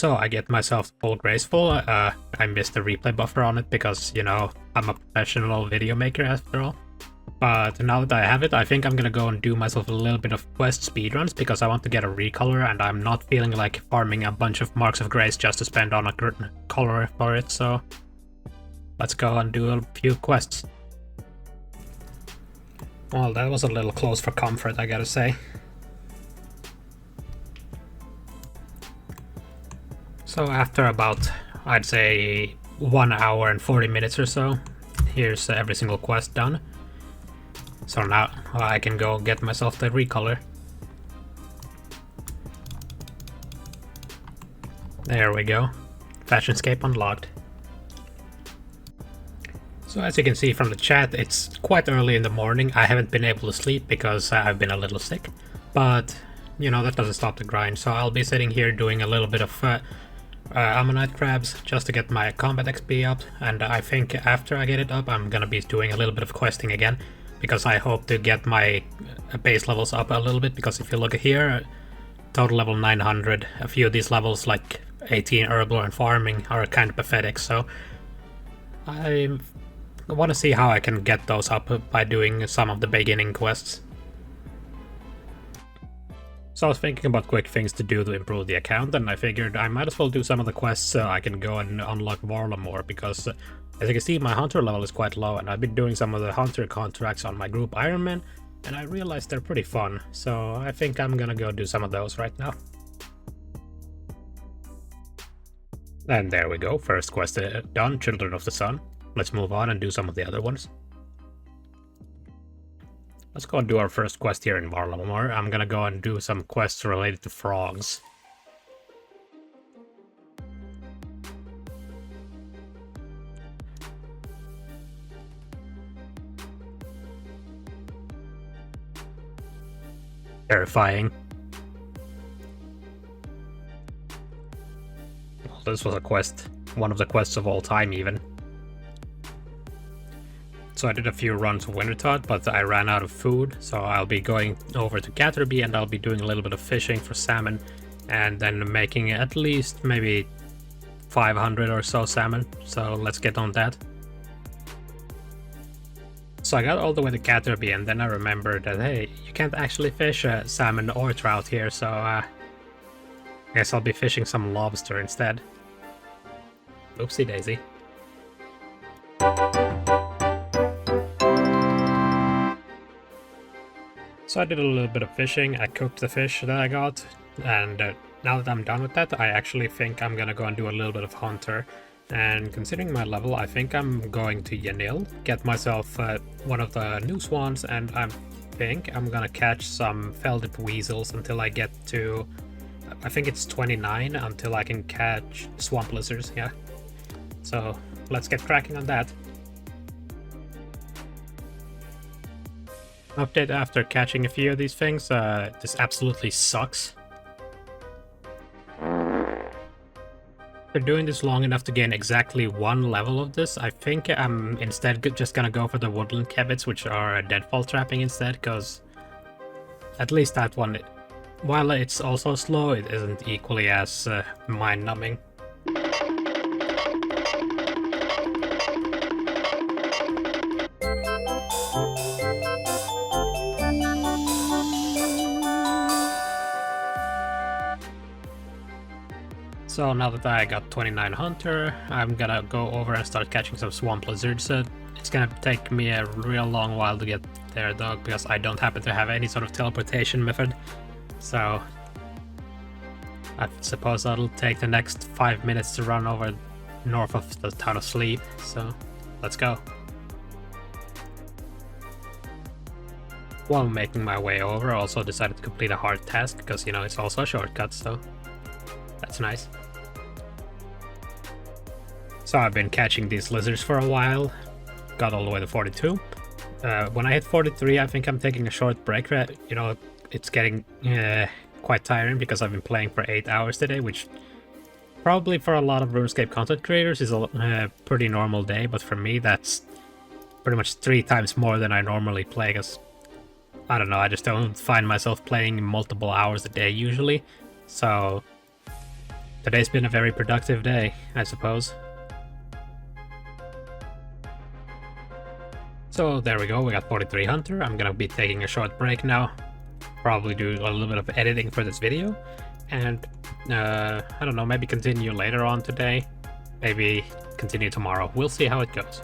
So I get myself full graceful. I missed the replay buffer on it because, you know, I'm a professional video maker after all. But now that I have it, I think I'm gonna go and do myself a little bit of quest speedruns because I want to get a recolor and I'm not feeling like farming a bunch of marks of grace just to spend on a color for it, so let's go and do a few quests. Well, that was a little close for comfort, I gotta say. So after about, I'd say, 1 hour and 40 minutes or so, here's every single quest done. So now I can go get myself the recolor. There we go. Fashioncape unlocked. So as you can see from the chat, it's quite early in the morning. I haven't been able to sleep because I've been a little sick. But, you know, that doesn't stop the grind. So I'll be sitting here doing a little bit of ammonite crabs just to get my combat XP up. And I think after I get it up, I'm gonna be doing a little bit of questing again. Because I hope to get my base levels up a little bit, because if you look here, total level 900, a few of these levels like 18 herbal and farming are kind of pathetic, so I want to see how I can get those up by doing some of the beginning quests. So I was thinking about quick things to do to improve the account, and I figured I might as well do some of the quests so I can go and unlock Varla more, because as you can see, my hunter level is quite low, and I've been doing some of the hunter contracts on my group Ironman, and I realized they're pretty fun, so I think I'm gonna go do some of those right now. And there we go, first quest done, Children of the Sun. Let's move on and do some of the other ones. Let's go and do our first quest here in Varlamore. I'm gonna go and do some quests related to frogs. Terrifying. Well, this was a quest, one of the quests of all time even. So I did a few runs of wintertodt, but I ran out of food, so I'll be going over to Catterby and I'll be doing a little bit of fishing for salmon, and then making at least maybe 500 or so salmon, so let's get on that. So I got all the way to Catterby, and then I remembered that, hey, you can't actually fish salmon or trout here, so I guess I'll be fishing some lobster instead. Oopsie daisy. So I did a little bit of fishing, I cooked the fish that I got, and now that I'm done with that, I actually think I'm gonna go and do a little bit of hunter. And considering my level, I think I'm going to Yanil, get myself one of the new swans, and I think I'm gonna catch some feldip weasels until I get to, I think it's 29, until I can catch swamp lizards, yeah. So let's get cracking on that. Update after catching a few of these things, this absolutely sucks. After doing this long enough to gain exactly one level of this, I think I'm instead just gonna go for the woodland cabbits, which are deadfall trapping instead, because at least that one, while it's also slow, it isn't equally as mind-numbing. So now that I got 29 hunter, I'm gonna go over and start catching some swamp lizards. It's gonna take me a real long while to get there though, because I don't happen to have any sort of teleportation method. So I suppose that'll take the next 5 minutes to run over north of the town of Sleep, so let's go. While making my way over, I also decided to complete a hard task, because, you know, it's also a shortcut, so that's nice. So I've been catching these lizards for a while, got all the way to 42. When I hit 43, I think I'm taking a short break. You know, it's getting quite tiring because I've been playing for 8 hours today, which probably for a lot of RuneScape content creators is a pretty normal day, but for me that's pretty much 3 times more than I normally play, because I don't know, I just don't find myself playing multiple hours a day usually. So Today's been a very productive day, I suppose. So there we go, we got 43 Hunter. I'm gonna be taking a short break now. Probably do a little bit of editing for this video. And, I don't know, maybe continue later on today. Maybe continue tomorrow. We'll see how it goes.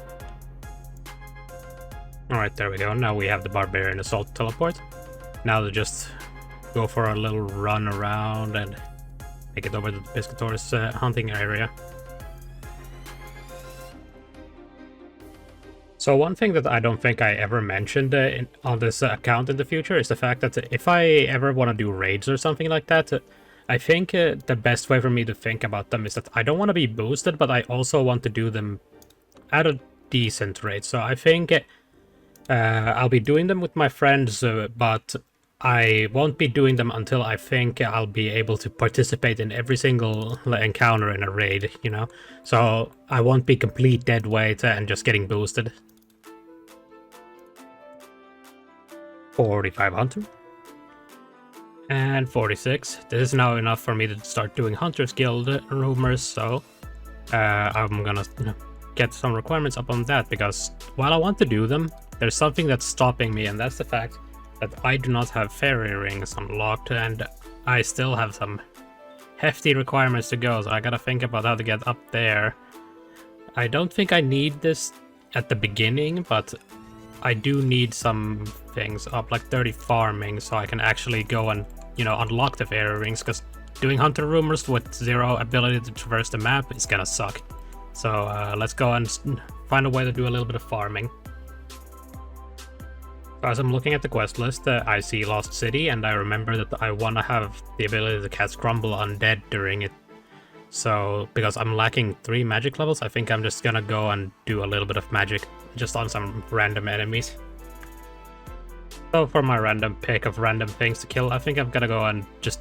Alright, there we go. Now we have the Barbarian Assault teleport. Now to just go for a little run around and make it over to the Piscator's hunting area. So one thing that I don't think I ever mentioned on this account in the future is the fact that if I ever want to do raids or something like that, I think the best way for me to think about them is that I don't want to be boosted, but I also want to do them at a decent rate. So I think I'll be doing them with my friends, but I won't be doing them until I think I'll be able to participate in every single encounter in a raid, you know? So I won't be complete dead weight and just getting boosted. 45 Hunter. And 46. This is now enough for me to start doing Hunters Guild rumors, so I'm gonna get some requirements up on that, because while I want to do them, there's something that's stopping me, and that's the fact that I do not have fairy rings unlocked, and I still have some hefty requirements to go, so I gotta think about how to get up there. I don't think I need this at the beginning, but I do need some things up, like 30 farming, so I can actually go and, you know, unlock the fairy rings, because doing hunter rumors with 0 ability to traverse the map is gonna suck. So let's go and find a way to do a little bit of farming. As I'm looking at the quest list, I see Lost City, and I remember that I want to have the ability to cast Crumble Undead during it. So, because I'm lacking 3 magic levels, I think I'm just gonna go and do a little bit of magic just on some random enemies. So for my random pick of random things to kill, I think I'm gonna go and just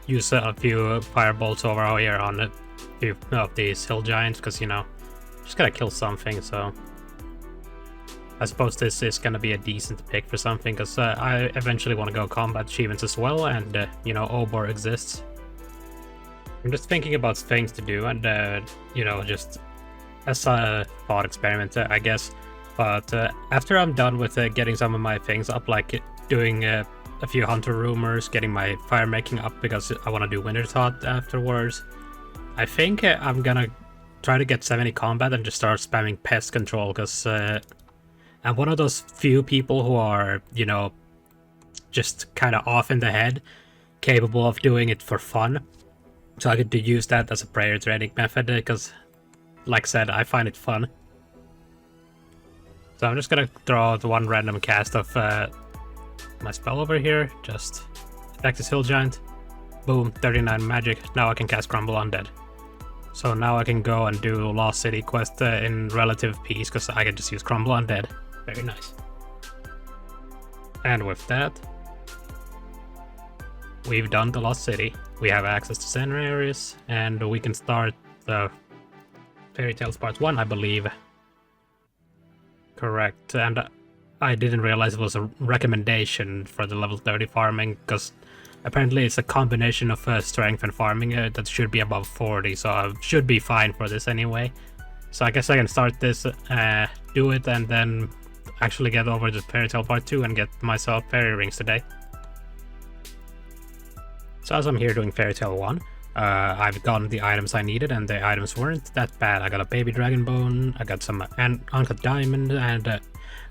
use a few firebolts over here on a few of these hill giants, because, you know, just gotta kill something, so... I suppose this is going to be a decent pick for something, because I eventually want to go combat achievements as well, and, you know, Obor exists. I'm just thinking about things to do, and, you know, just as a thought experiment, I guess. But after I'm done with getting some of my things up, like doing a few hunter rumors, getting my fire making up, because I want to do wintertodt afterwards, I think I'm going to try to get 70 combat and just start spamming pest control, because... I'm one of those few people who are, you know, just kind of off in the head, capable of doing it for fun. So I get to use that as a prayer training method, because, like I said, I find it fun. So I'm just gonna throw the one random cast of my spell over here, just attack this hill giant. Boom, 39 magic. Now I can cast Crumble Undead. So now I can go and do Lost City quest in relative peace, because I can just use Crumble Undead. Very nice. And with that, we've done the Lost City. We have access to center areas, and we can start the Fairy Tales Part 1, I believe. Correct. And I didn't realize it was a recommendation for the level 30 farming, because apparently it's a combination of strength and farming that should be above 40, so I should be fine for this anyway. So I guess I can start this, do it, and then actually get over to Fairy Tale Part 2 and get myself fairy rings today. So as I'm here doing Fairy Tale 1, I've gotten the items I needed, and the items weren't that bad. I got a baby dragon bone, I got some uncut diamond, and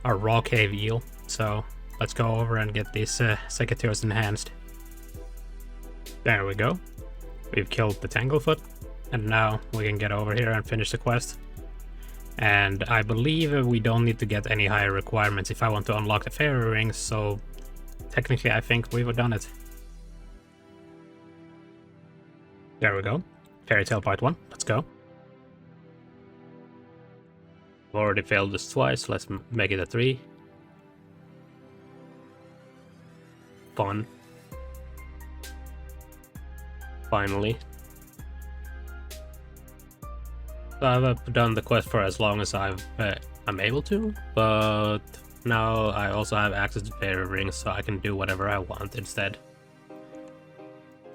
a raw cave eel. So let's go over and get these secateurs enhanced. There we go. We've killed the Tanglefoot, and now we can get over here and finish the quest. And I believe we don't need to get any higher requirements if I want to unlock the fairy rings, so technically I think we've done it. There we go. Fairy Tale Part 1, let's go. I've already failed this twice, let's make it a 3. Fun. Finally. So I've done the quest for as long as I'm able to, but now I also have access to fairy rings, so I can do whatever I want instead.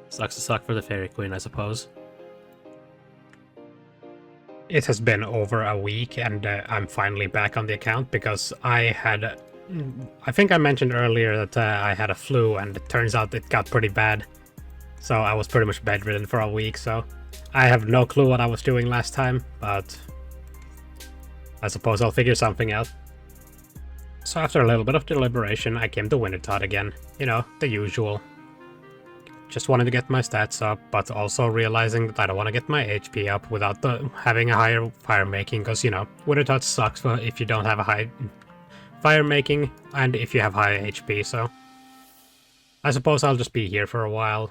Sucks to suck for the fairy queen, I suppose. It has been over a week and I'm finally back on the account because I think I mentioned earlier that I had a flu and it turns out it got pretty bad. So I was pretty much bedridden for a week, so I have no clue what I was doing last time, but I suppose I'll figure something out. So after a little bit of deliberation, I came to wintertodt again. You know, the usual. Just wanted to get my stats up, but also realizing that I don't want to get my HP up without having a higher fire making, because, you know, wintertodt sucks if you don't have a high fire making and if you have high HP, so I suppose I'll just be here for a while,